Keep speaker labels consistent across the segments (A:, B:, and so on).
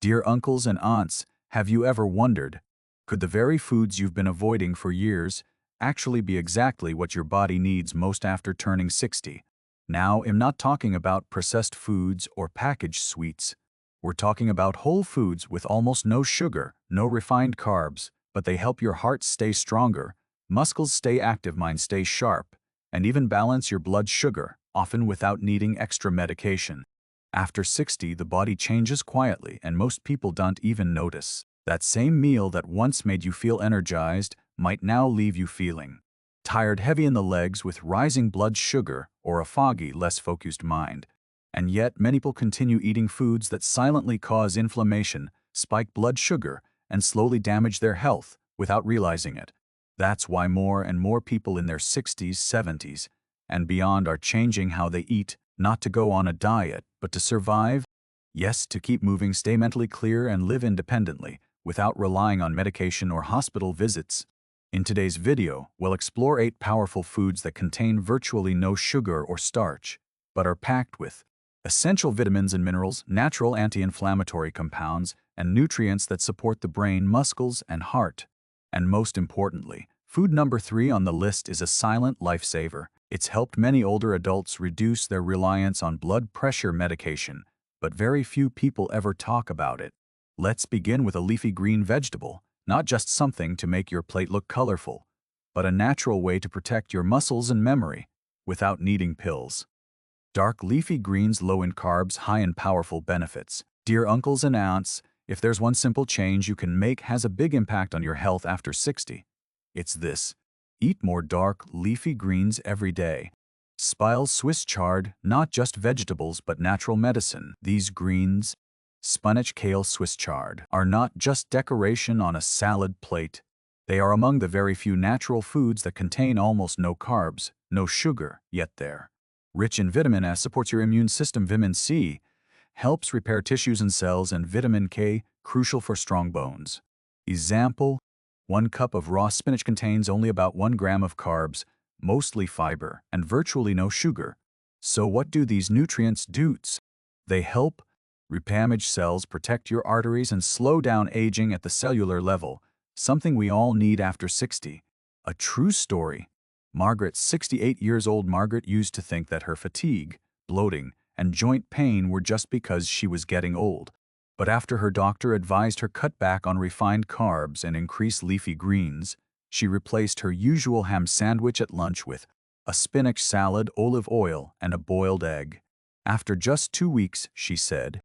A: Dear uncles and aunts, have you ever wondered, could the very foods you've been avoiding for years actually be exactly what your body needs most after turning 60? Now, I'm not talking about processed foods or packaged sweets. We're talking about whole foods with almost no sugar, no refined carbs, but they help your heart stay stronger, muscles stay active, mind stay sharp, and even balance your blood sugar, often without needing extra medication. After 60, the body changes quietly, and most people don't even notice. That same meal that once made you feel energized might now leave you feeling tired, heavy in the legs, with rising blood sugar, or a foggy, less focused mind. And yet, many people continue eating foods that silently cause inflammation, spike blood sugar, and slowly damage their health without realizing it. That's why more and more people in their 60s, 70s, and beyond are changing how they eat, not to go on a diet, but to survive. Yes, to keep moving, stay mentally clear, and live independently, without relying on medication or hospital visits. In today's video, we'll explore 8 powerful foods that contain virtually no sugar or starch, but are packed with essential vitamins and minerals, natural anti-inflammatory compounds, and nutrients that support the brain, muscles, and heart. And most importantly, food number 3 on the list is a silent lifesaver. It's helped many older adults reduce their reliance on blood pressure medication, but very few people ever talk about it. Let's begin with a leafy green vegetable, not just something to make your plate look colorful, but a natural way to protect your muscles and memory without needing pills. Dark leafy greens, low in carbs, high in powerful benefits. Dear uncles and aunts, if there's one simple change you can make has a big impact on your health after 60, it's this. Eat more dark leafy greens every day. Spiles, Swiss chard, not just vegetables but natural medicine. These greens, spinach, kale, Swiss chard, are not just decoration on a salad plate. They are among the very few natural foods that contain almost no carbs, no sugar, yet they're rich in vitamin S, supports your immune system, vitamin C, helps repair tissues and cells, and vitamin K, crucial for strong bones. Example: 1 cup of raw spinach contains only about 1 gram of carbs, mostly fiber, and virtually no sugar. So what do these nutrients do? They help damaged cells, protect your arteries, and slow down aging at the cellular level, something we all need after 60. A true story. Margaret, 68 years old. Margaret used to think that her fatigue, bloating, and joint pain were just because she was getting old. But after her doctor advised her cut back on refined carbs and increase leafy greens, she replaced her usual ham sandwich at lunch with a spinach salad, olive oil, and a boiled egg. After just 2 weeks, she said,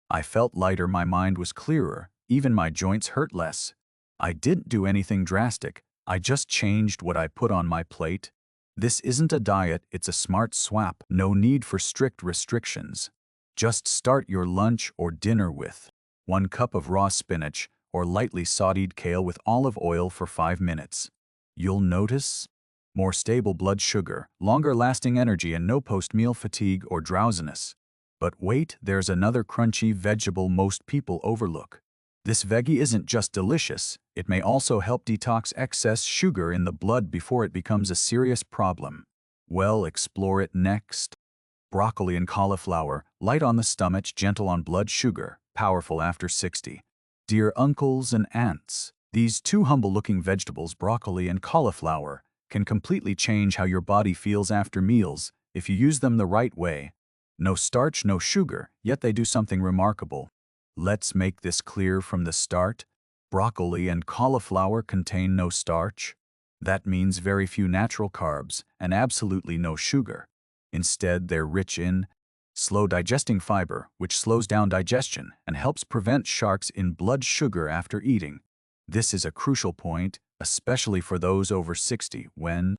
A: I felt lighter, my mind was clearer, even my joints hurt less. I didn't do anything drastic, I just changed what I put on my plate. This isn't a diet, it's a smart swap. No need for strict restrictions. Just start your lunch or dinner with 1 cup of raw spinach or lightly sauteed kale with olive oil for 5 minutes. You'll notice more stable blood sugar, longer-lasting energy, and no post-meal fatigue or drowsiness. But wait, there's another crunchy vegetable most people overlook. This veggie isn't just delicious, it may also help detox excess sugar in the blood before it becomes a serious problem. Well, explore it next. Broccoli and cauliflower, light on the stomach, gentle on blood sugar, powerful after 60. Dear uncles and aunts, these 2 humble-looking vegetables, broccoli and cauliflower, can completely change how your body feels after meals if you use them the right way. No starch, no sugar, yet they do something remarkable. Let's make this clear from the start. Broccoli and cauliflower contain no starch. That means very few natural carbs and absolutely no sugar. Instead, they're rich in slow-digesting fiber, which slows down digestion and helps prevent sharks in blood sugar after eating. This is a crucial point, especially for those over 60, when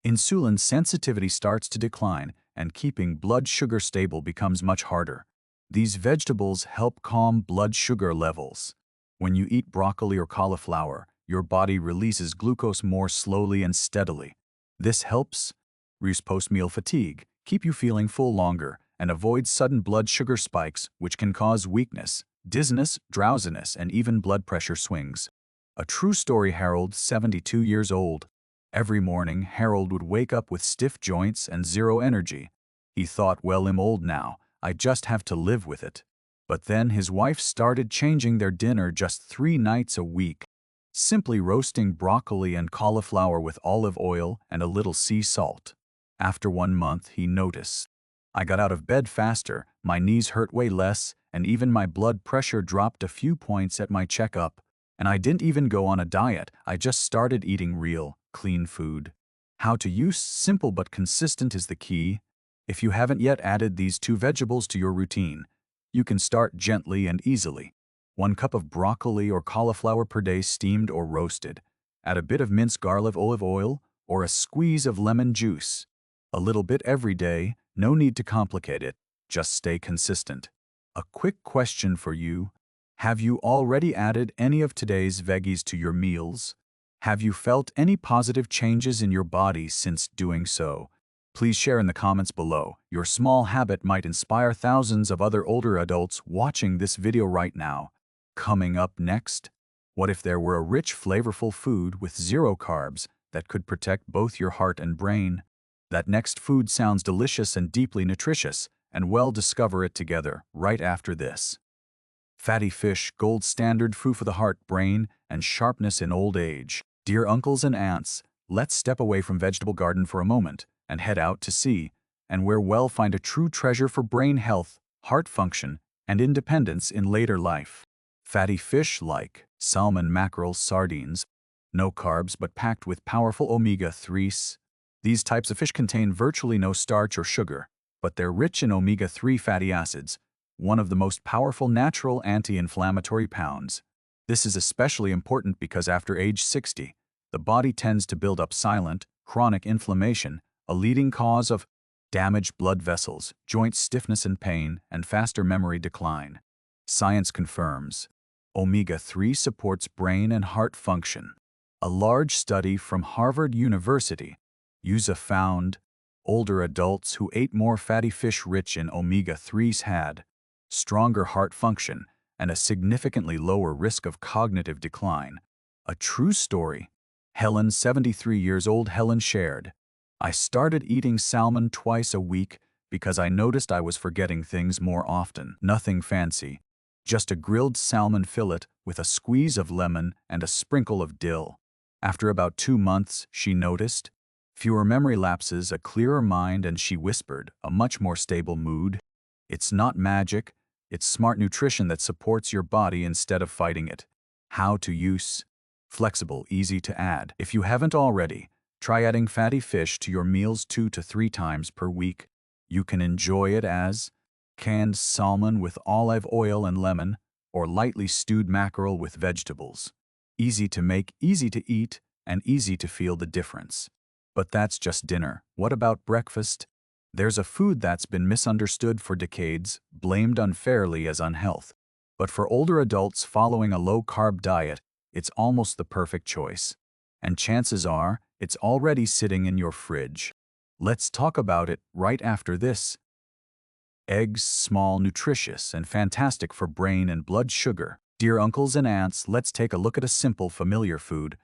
A: insulin sensitivity starts to decline and keeping blood sugar stable becomes much harder. These vegetables help calm blood sugar levels. When you eat broccoli or cauliflower, your body releases glucose more slowly and steadily. This helps reduce post-meal fatigue, keep you feeling full longer, and avoid sudden blood sugar spikes, which can cause weakness, dizziness, drowsiness, and even blood pressure swings. A true story. Harold, 72 years old. Every morning, Harold would wake up with stiff joints and zero energy. He thought, well, I'm old now, I just have to live with it. But then his wife started changing their dinner just 3 nights a week, simply roasting broccoli and cauliflower with olive oil and a little sea salt. After 1 month, he noticed. I got out of bed faster, my knees hurt way less, and even my blood pressure dropped a few points at my checkup. And I didn't even go on a diet, I just started eating real, clean food. How to use simple but consistent is the key. If you haven't yet added these 2 vegetables to your routine, you can start gently and easily. 1 cup of broccoli or cauliflower per day, steamed or roasted. Add a bit of minced garlic, olive oil, or a squeeze of lemon juice. A little bit every day, no need to complicate it, just stay consistent. A quick question for you. Have you already added any of today's veggies to your meals? Have you felt any positive changes in your body since doing so? Please share in the comments below. Your small habit might inspire thousands of other older adults watching this video right now. Coming up next, what if there were a rich, flavorful food with 0 carbs that could protect both your heart and brain? That next food sounds delicious and deeply nutritious, and we'll discover it together right after this. Fatty fish, gold standard food for the heart, brain, and sharpness in old age. Dear uncles and aunts, let's step away from vegetable garden for a moment and head out to sea, and where we'll find a true treasure for brain health, heart function, and independence in later life. Fatty fish like salmon, mackerel, sardines. No carbs but packed with powerful omega-3s. These types of fish contain virtually no starch or sugar, but they're rich in omega-3 fatty acids, one of the most powerful natural anti-inflammatory compounds. This is especially important because after age 60, the body tends to build up silent, chronic inflammation, a leading cause of damaged blood vessels, joint stiffness and pain, and faster memory decline. Science confirms. Omega-3 supports brain and heart function. A large study from Harvard University found older adults who ate more fatty fish rich in omega-3s had stronger heart function and a significantly lower risk of cognitive decline. A true story. Helen, 73 years old, Helen shared, "I started eating salmon twice a week because I noticed I was forgetting things more often. Nothing fancy, just a grilled salmon fillet with a squeeze of lemon and a sprinkle of dill. After about 2 months, she noticed fewer memory lapses, a clearer mind, and she whispered, a much more stable mood. It's not magic, it's smart nutrition that supports your body instead of fighting it." How to use. Flexible, easy to add. If you haven't already, try adding fatty fish to your meals 2 to 3 times per week. You can enjoy it as canned salmon with olive oil and lemon, or lightly stewed mackerel with vegetables. Easy to make, easy to eat, and easy to feel the difference. But that's just dinner. What about breakfast? There's a food that's been misunderstood for decades, blamed unfairly as unhealth. But for older adults following a low-carb diet, it's almost the perfect choice. And chances are, it's already sitting in your fridge. Let's talk about it right after this. Eggs, small, nutritious, and fantastic for brain and blood sugar. Dear uncles and aunts, let's take a look at a simple, familiar food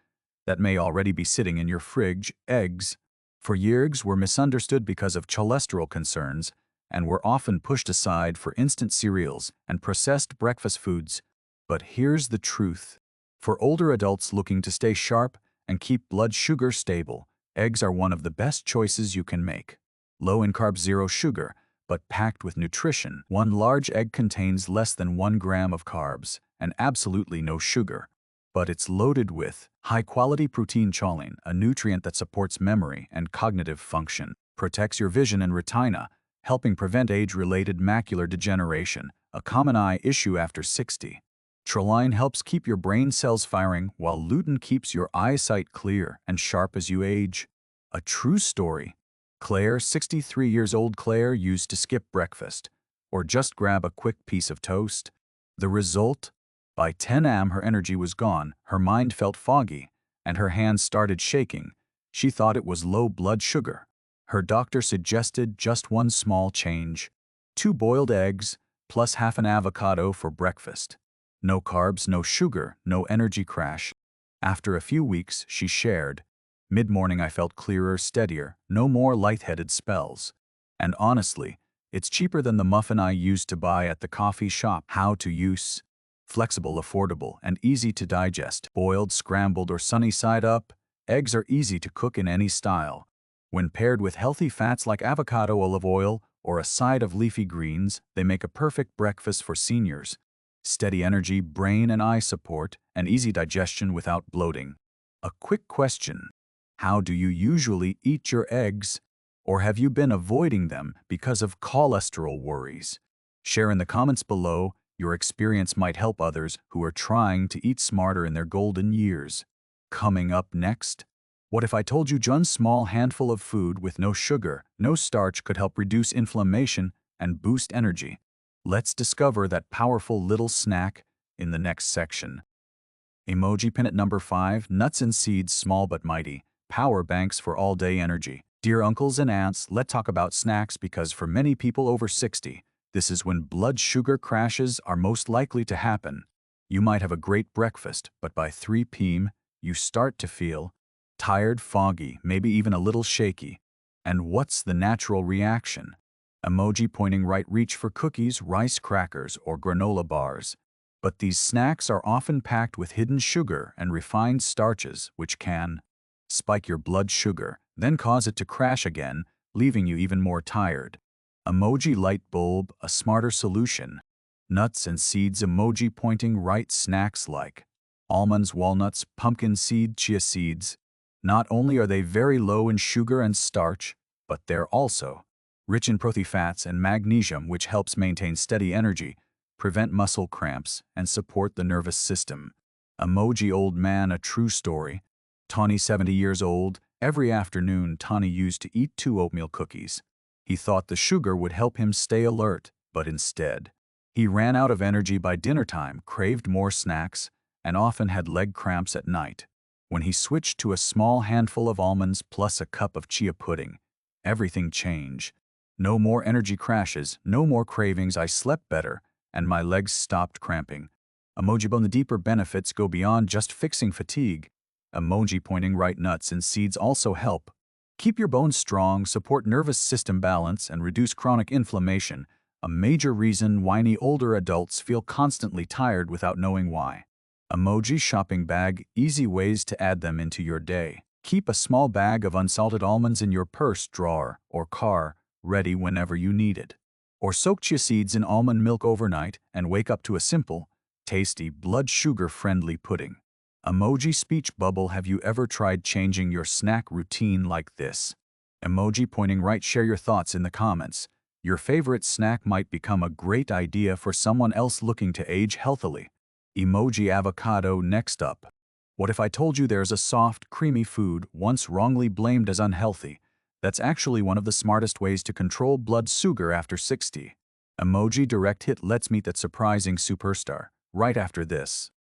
A: that may already be sitting in your fridge: eggs. For years, were misunderstood because of cholesterol concerns and were often pushed aside for instant cereals and processed breakfast foods. But here's the truth. For older adults looking to stay sharp and keep blood sugar stable, eggs are one of the best choices you can make. Low in carbs, 0 sugar, but packed with nutrition. 1 large egg contains less than 1 gram of carbs and absolutely no sugar. But it's loaded with high-quality protein, choline, a nutrient that supports memory and cognitive function, protects your vision and retina, helping prevent age-related macular degeneration, a common eye issue after 60. Choline helps keep your brain cells firing, while lutein keeps your eyesight clear and sharp as you age. A true story. Claire, 63 years old. Claire used to skip breakfast or just grab a quick piece of toast. The result? By 10 a.m. her energy was gone, her mind felt foggy, and her hands started shaking. She thought it was low blood sugar. Her doctor suggested just one small change: 2 boiled eggs plus half an avocado for breakfast. No carbs, no sugar, no energy crash. After a few weeks, she shared, "Mid-morning I felt clearer, steadier, no more lightheaded spells. And honestly, It's cheaper than the muffin I used to buy at the coffee shop. How to use: flexible, affordable, and easy to digest. Boiled, scrambled, or sunny side up, eggs are easy to cook in any style. When paired with healthy fats like avocado olive oil or a side of leafy greens, they make a perfect breakfast for seniors. Steady energy, brain and eye support, and easy digestion without bloating. A quick question: how do you usually eat your eggs? Or have you been avoiding them because of cholesterol worries? Share in the comments below. Your experience might help others who are trying to eat smarter in their golden years. Coming up next, what if I told you one small handful of food with no sugar, no starch could help reduce inflammation and boost energy? Let's discover that powerful little snack in the next section. Emoji pin at number 5, nuts and seeds, small but mighty, power banks for all-day energy. Dear uncles and aunts, let's talk about snacks because for many people over 60, this is when blood sugar crashes are most likely to happen. You might have a great breakfast, but by 3 p.m., you start to feel tired, foggy, maybe even a little shaky. And what's the natural reaction? Emoji pointing right. Reach for cookies, rice crackers, or granola bars. But these snacks are often packed with hidden sugar and refined starches, which can spike your blood sugar, then cause it to crash again, leaving you even more tired. Emoji light bulb, a smarter solution. Nuts and seeds. Emoji pointing right. Snacks like almonds, walnuts, pumpkin seed, chia seeds. Not only are they very low in sugar and starch, but they're also rich in protein, fats, and magnesium, which helps maintain steady energy, prevent muscle cramps, and support the nervous system. Emoji old man, a true story. Tawny, 70 years old. Every afternoon, Tawny used to eat 2 oatmeal cookies. He thought the sugar would help him stay alert, but instead, he ran out of energy by dinner time, craved more snacks, and often had leg cramps at night. When he switched to a small handful of almonds plus a cup of chia pudding, everything changed. No more energy crashes, no more cravings. I slept better, and my legs stopped cramping. Emoji bone. The deeper benefits go beyond just fixing fatigue. Emoji pointing right. Nuts and seeds also help keep your bones strong, support nervous system balance, and reduce chronic inflammation, a major reason why older adults feel constantly tired without knowing why. Emoji shopping bag. Easy ways to add them into your day. Keep a small bag of unsalted almonds in your purse, drawer, or car, ready whenever you need it. Or soak chia seeds in almond milk overnight and wake up to a simple, tasty, blood sugar-friendly pudding. Emoji speech bubble. Have you ever tried changing your snack routine like this? Emoji pointing right. Share your thoughts in the comments. Your favorite snack might become a great idea for someone else looking to age healthily. Emoji avocado. Next up, what if I told you there's a soft, creamy food once wrongly blamed as unhealthy that's actually one of the smartest ways to control blood sugar after 60? Emoji direct hit. Let's meet that surprising superstar right after this.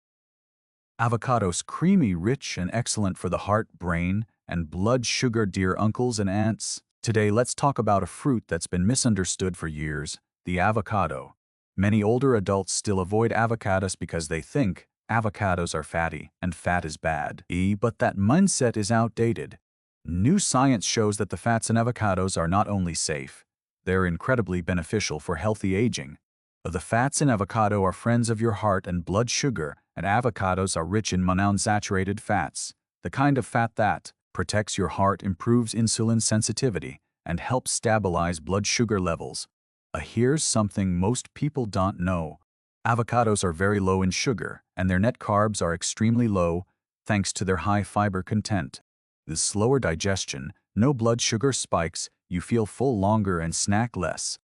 A: Avocados. Creamy, rich, and excellent for the heart, brain, and blood sugar. Dear uncles and aunts, today let's talk about a fruit that's been misunderstood for years, the avocado. Many older adults still avoid avocados because they think avocados are fatty and fat is bad. But that mindset is outdated. New science shows that the fats in avocados are not only safe, they're incredibly beneficial for healthy aging. The fats in avocado are friends of your heart and blood sugar, and avocados are rich in monounsaturated fats, the kind of fat that protects your heart, improves insulin sensitivity, and helps stabilize blood sugar levels. Here's something most people don't know. Avocados are very low in sugar, and their net carbs are extremely low, thanks to their high fiber content. The slower digestion, no blood sugar spikes, you feel full longer and snack less.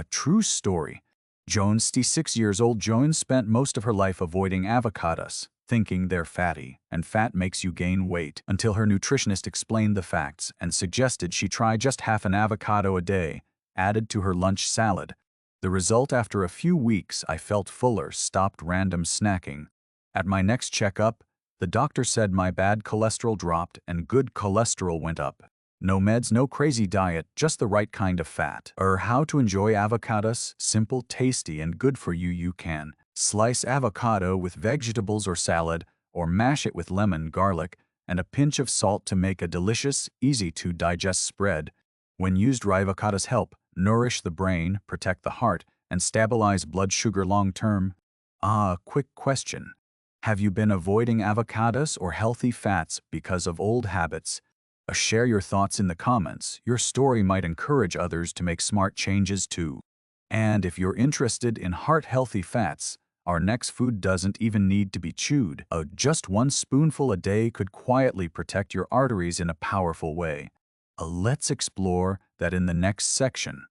A: True story. Joan, 66 years old. Joan spent most of her life avoiding avocados, thinking they're fatty, and fat makes you gain weight, until her nutritionist explained the facts and suggested she try just half an avocado a day, added to her lunch salad. The result: after a few weeks, I felt fuller, stopped random snacking. At my next checkup, the doctor said my bad cholesterol dropped and good cholesterol went up. No meds, no crazy diet, just the right kind of fat. How to enjoy avocados: simple, tasty, and good for you. You can slice avocado with vegetables or salad, or mash it with lemon, garlic, and a pinch of salt to make a delicious, easy-to-digest spread. When used right, avocados help nourish the brain, protect the heart, and stabilize blood sugar long-term. Quick question. Have you been avoiding avocados or healthy fats because of old habits? Share your thoughts in the comments. Your story might encourage others to make smart changes too. And if you're interested in heart-healthy fats, our next food doesn't even need to be chewed. Just one spoonful a day could quietly protect your arteries in a powerful way. Let's explore that in the next section.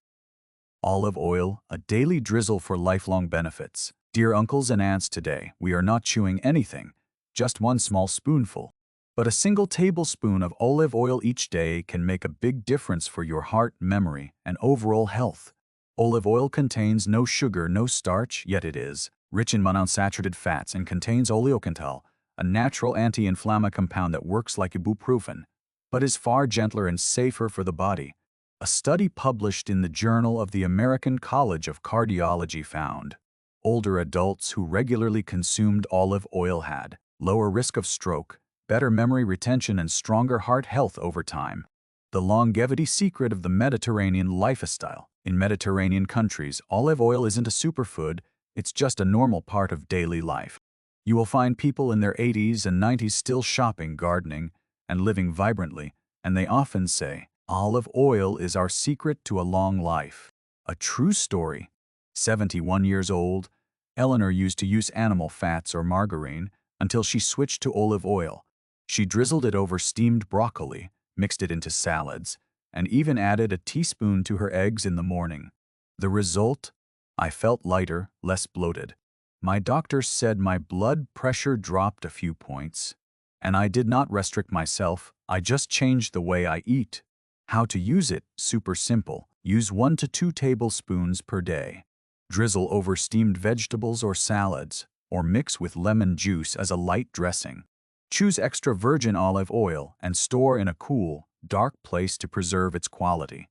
A: Olive oil, a daily drizzle for lifelong benefits. Dear uncles and aunts, today we are not chewing anything, just one small spoonful. But a single tablespoon of olive oil each day can make a big difference for your heart, memory, and overall health. Olive oil contains no sugar, no starch, yet it is rich in monounsaturated fats and contains oleocanthal, a natural anti-inflammatory compound that works like ibuprofen, but is far gentler and safer for the body. A study published in the Journal of the American College of Cardiology found older adults who regularly consumed olive oil had lower risk of stroke, better memory retention, and stronger heart health over time. The longevity secret of the Mediterranean lifestyle. In Mediterranean countries, olive oil isn't a superfood, it's just a normal part of daily life. You will find people in their 80s and 90s still shopping, gardening, and living vibrantly, and they often say, "Olive oil is our secret to a long life." A true story. 71 years old, Eleanor used to use animal fats or margarine until she switched to olive oil. She drizzled it over steamed broccoli, mixed it into salads, and even added a teaspoon to her eggs in the morning. The result? I felt lighter, less bloated. My doctor said my blood pressure dropped a few points. And I did not restrict myself, I just changed the way I eat. How to use it? Super simple. Use 1 to 2 tablespoons per day. Drizzle over steamed vegetables or salads, or mix with lemon juice as a light dressing. Choose extra virgin olive oil and store in a cool, dark place to preserve its quality.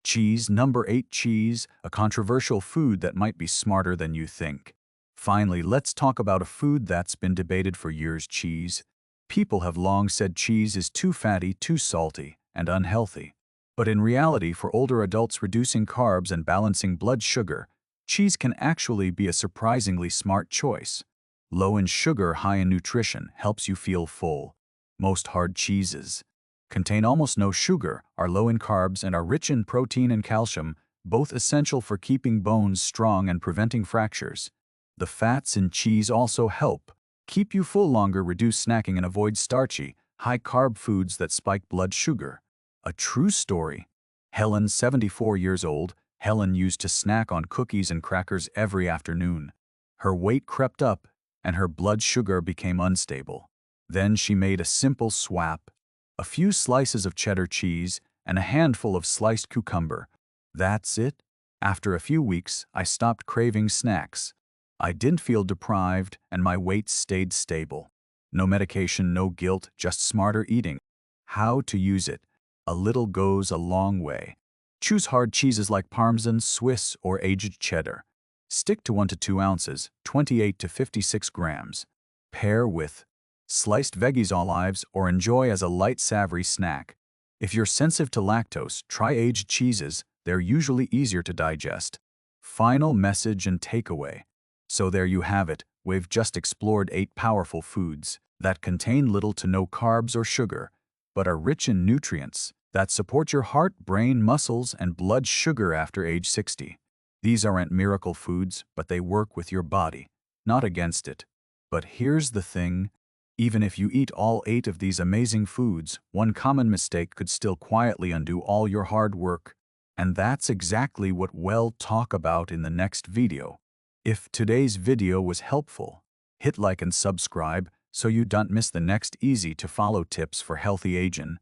A: Cheese. Number 8. Cheese, a controversial food that might be smarter than you think. Finally, let's talk about a food that's been debated for years: cheese. People have long said cheese is too fatty, too salty, and unhealthy. But in reality, for older adults reducing carbs and balancing blood sugar, cheese can actually be a surprisingly smart choice. Low in sugar, high in nutrition, helps you feel full. Most hard cheeses contain almost no sugar, are low in carbs, and are rich in protein and calcium, both essential for keeping bones strong and preventing fractures. The fats in cheese also help keep you full longer, reduce snacking, and avoid starchy, high-carb foods that spike blood sugar. A true story. Helen, 74 years old, Helen used to snack on cookies and crackers every afternoon. Her weight crept up, and her blood sugar became unstable. Then she made a simple swap: a few slices of cheddar cheese and a handful of sliced cucumber. That's it. After a few weeks, I stopped craving snacks. I didn't feel deprived, and my weight stayed stable. No medication, no guilt, just smarter eating. How to use it? A little goes a long way. Choose hard cheeses like Parmesan, Swiss, or aged cheddar. Stick to 1 to 2 ounces, 28 to 56 grams. Pair with sliced veggies, olives, or enjoy as a light savory snack. If you're sensitive to lactose, try aged cheeses. They're usually easier to digest. Final message and takeaway. So there you have it. We've just explored 8 powerful foods that contain little to no carbs or sugar, but are rich in nutrients that support your heart, brain, muscles, and blood sugar after age 60. These aren't miracle foods, but they work with your body, not against it. But here's the thing. Even if you eat all 8 of these amazing foods, one common mistake could still quietly undo all your hard work. And that's exactly what we'll talk about in the next video. If today's video was helpful, hit like and subscribe so you don't miss the next easy-to-follow tips for healthy aging.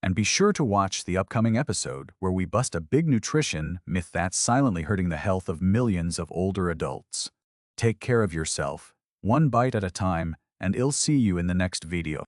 A: And be sure to watch the upcoming episode where we bust a big nutrition myth that's silently hurting the health of millions of older adults. Take care of yourself, one bite at a time, and I'll see you in the next video.